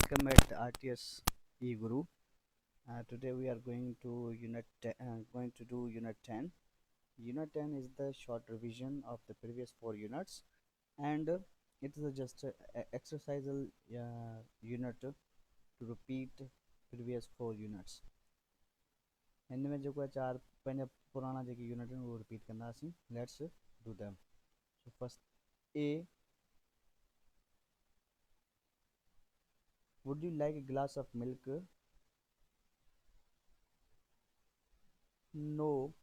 welcome at RTS eGuru. Today we are going to do Unit 10. Unit 10 is the short revision of the previous 4 units, and it is just a exercisal unit to repeat previous 4 units. इनमें जो कोई चार पहले पुराना जो unit है वो repeat करना सी. Let's do them. So first A. Would you like a glass of milk? No,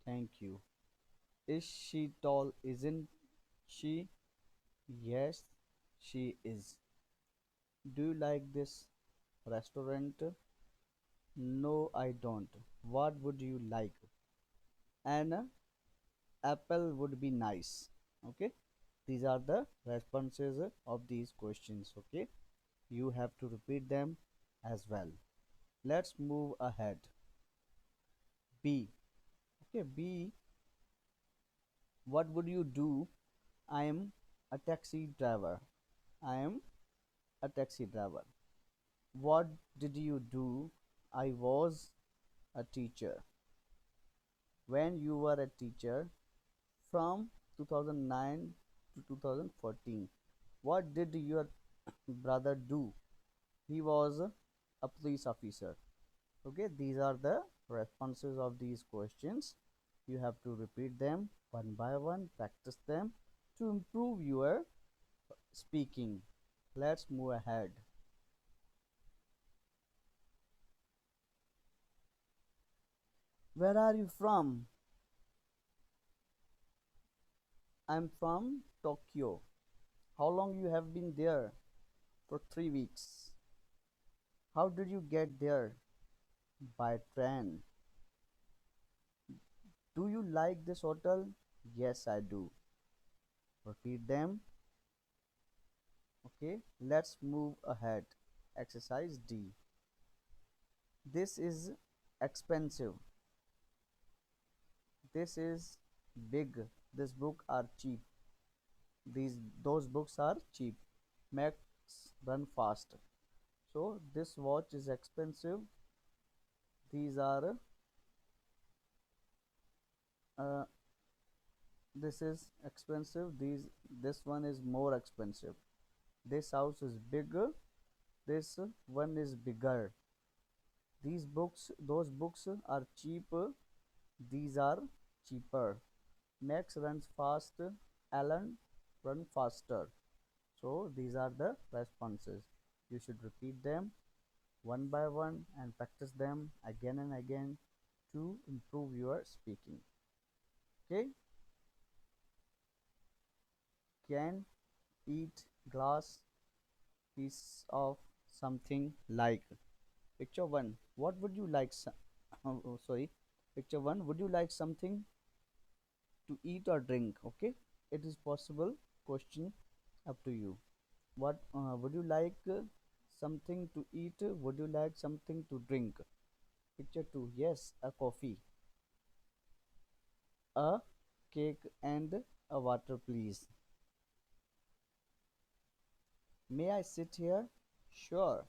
thank you. Is she tall? Isn't she? Yes, she is. Do you like this restaurant? No, I don't. What would you like? An apple would be nice. Okay, these are the responses of these questions. Okay, you have to repeat them as well. Let's move ahead. B. Okay, B. What would you do? I am a taxi driver. I am a taxi driver. What did you do? I was a teacher. When you were a teacher from 2009 to 2014. What did your brother do? He was a police officer. Okay, these are the responses of these questions. You have to repeat them one by one, practice them to improve your speaking. Let's move ahead. Where are you from? I'm from Tokyo. How long you have been there? For 3 weeks. How did you get there? By train. Do you like this hotel? Yes, I do. Repeat them. Okay, let's move ahead. Exercise D. This is expensive. This is big. This book are cheap. Those books are cheap. Max run fast. So this watch is expensive. These are this is expensive. This one is more expensive. This house is bigger. This one is bigger. Those books are cheap. These are cheaper. Max runs fast. Alan run faster. So these are the responses. You should repeat them one by one and practice them again and again to improve your speaking. Okay. Can eat glass piece of something like. Picture 1. What would you like? Sorry. Picture 1. Would you like something to eat or drink? Okay. It is possible. Question up to you. What would you like? Something to eat? Would you like something to drink? Picture 2. Yes, a coffee, a cake, and a water, please. May I sit here? Sure.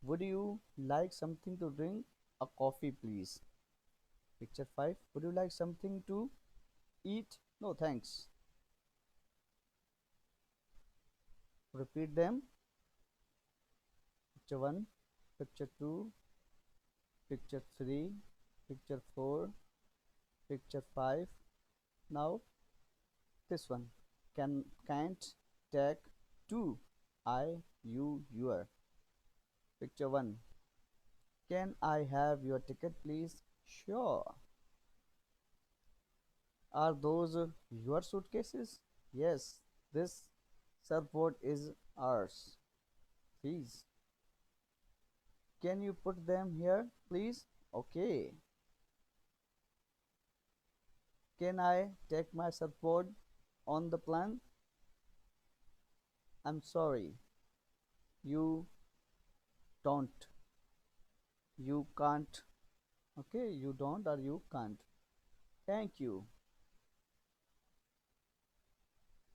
Would you like something to drink? A coffee, please. Picture 5. Would you like something to eat? No, thanks. Repeat them. Picture 1, picture 2, picture 3, picture 4, picture 5. Now this one. Can't take two. Your. Picture 1. Can I have your ticket, please? Sure. Are those your suitcases? Yes. This surfboard is ours. Please. Can you put them here, please? Okay. Can I take my surfboard on the plane? I'm sorry. You don't. You can't. Okay, you don't or you can't. Thank you.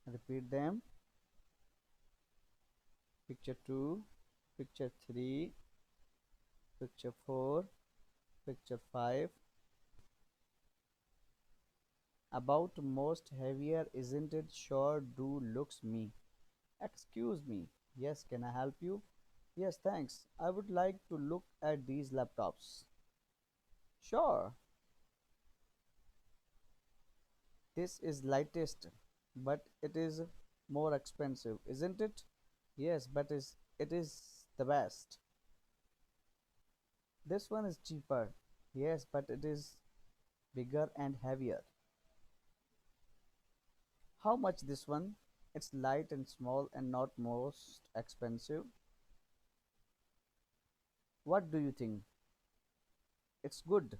Repeat them. Picture 2, Picture 3, picture 4, picture 5. About most heavier, isn't it? Sure do looks me. Excuse me. Yes, can I help you? Yes, thanks. I would like to look at these laptops. Sure. This is lightest, but it is more expensive, isn't it? Yes, but it is the best. This one is cheaper. Yes, but it is bigger and heavier. How much this one? It's light and small and not most expensive. What do you think? It's good.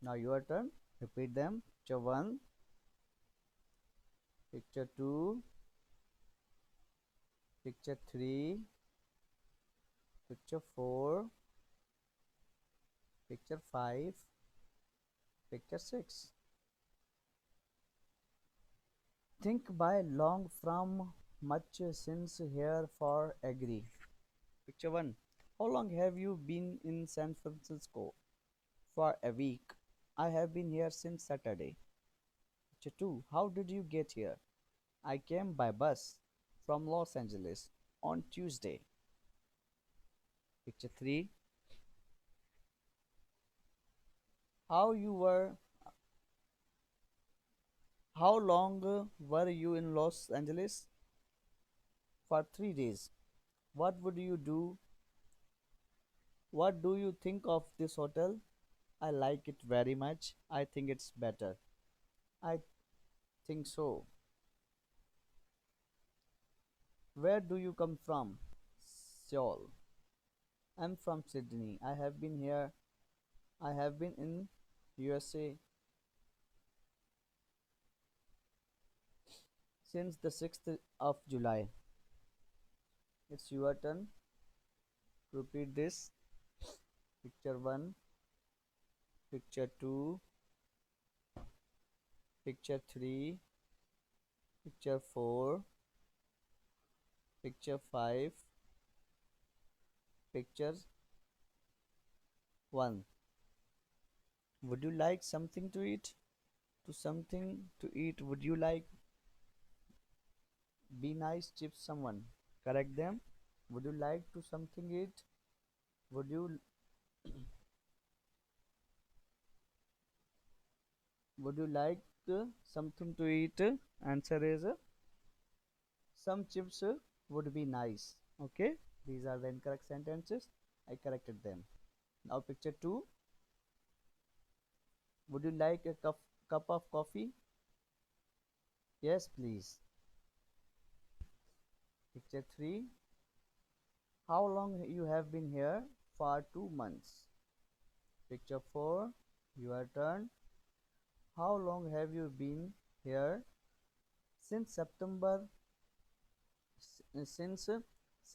Now your turn. Repeat them. Picture 1, picture 2, picture 3, picture 4, picture 5, picture 6. Think by long from much since here for agree. Picture 1. How long have you been in San Francisco? For a week. I have been here since Saturday. Picture 2. How did you get here? I came by bus from Los Angeles on Tuesday. Picture 3. How you were how long were you in Los Angeles? For 3 days. What would you do? What do you think of this hotel? I like it very much. I think it's better. I think so. Where do you come from? Seoul. I'm from Sydney. I have been here. I have been in USA since the 6th of July. It's your turn. Repeat this. Picture 1, picture 2, picture 3, picture 4, picture 5, picture 1. Would you like something to eat? To something to eat, would you like? Be nice, chips someone. Correct them. Would you like to something eat? Would you would you like something to eat? Answer is some chips would be nice. Okay, these are the incorrect sentences. I corrected them. Now picture 2. Would you like a cup of coffee? Yes, please. Picture 3. How long you have been here? For 2 months. Picture 4. Your turn. How long have you been here? Since September, since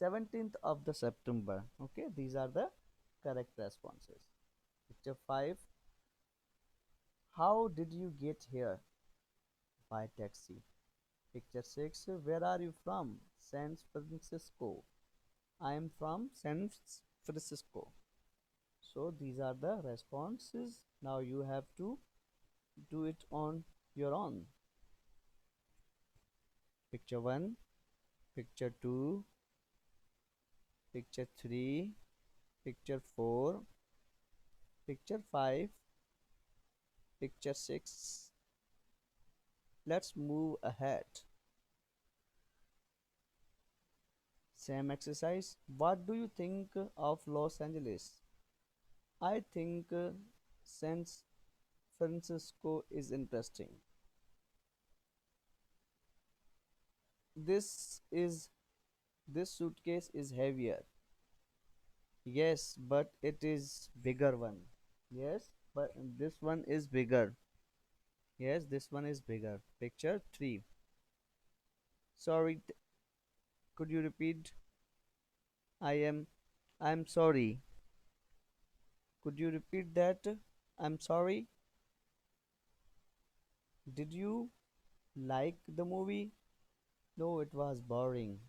17th of the September. Okay, these are the correct responses. Picture 5. How did you get here? By taxi. Picture 6. Where are you from? San Francisco. I am from San Francisco. So these are the responses. Now you have to do it on your own. Picture 1, picture 2, picture 3, picture 4, picture 5, picture 6. Let's move ahead. Same exercise. What do you think of Los Angeles? I think San Francisco is interesting. This is this suitcase is heavier. Yes, but it is bigger one. Yes, but this one is bigger. Yes, this one is bigger. Picture 3. Sorry, could you repeat? I am I'm sorry. Could you repeat that? I'm sorry. Did you like the movie? No, it was boring.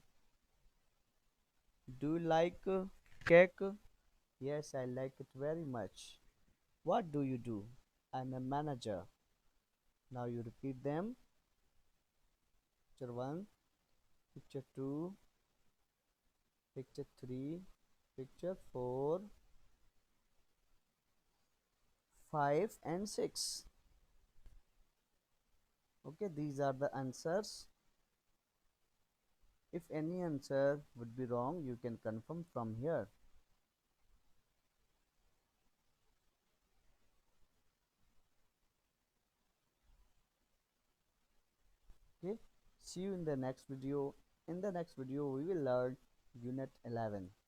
Do you like cake? Yes, I like it very much. What do you do? I'm a manager. Now you repeat them. Picture 1, picture 2, picture 3, picture 4, 5 and 6. Okay, these are the answers. If any answer would be wrong, you can confirm from here. Okay, see you in the next video. In the next video we will learn unit 11.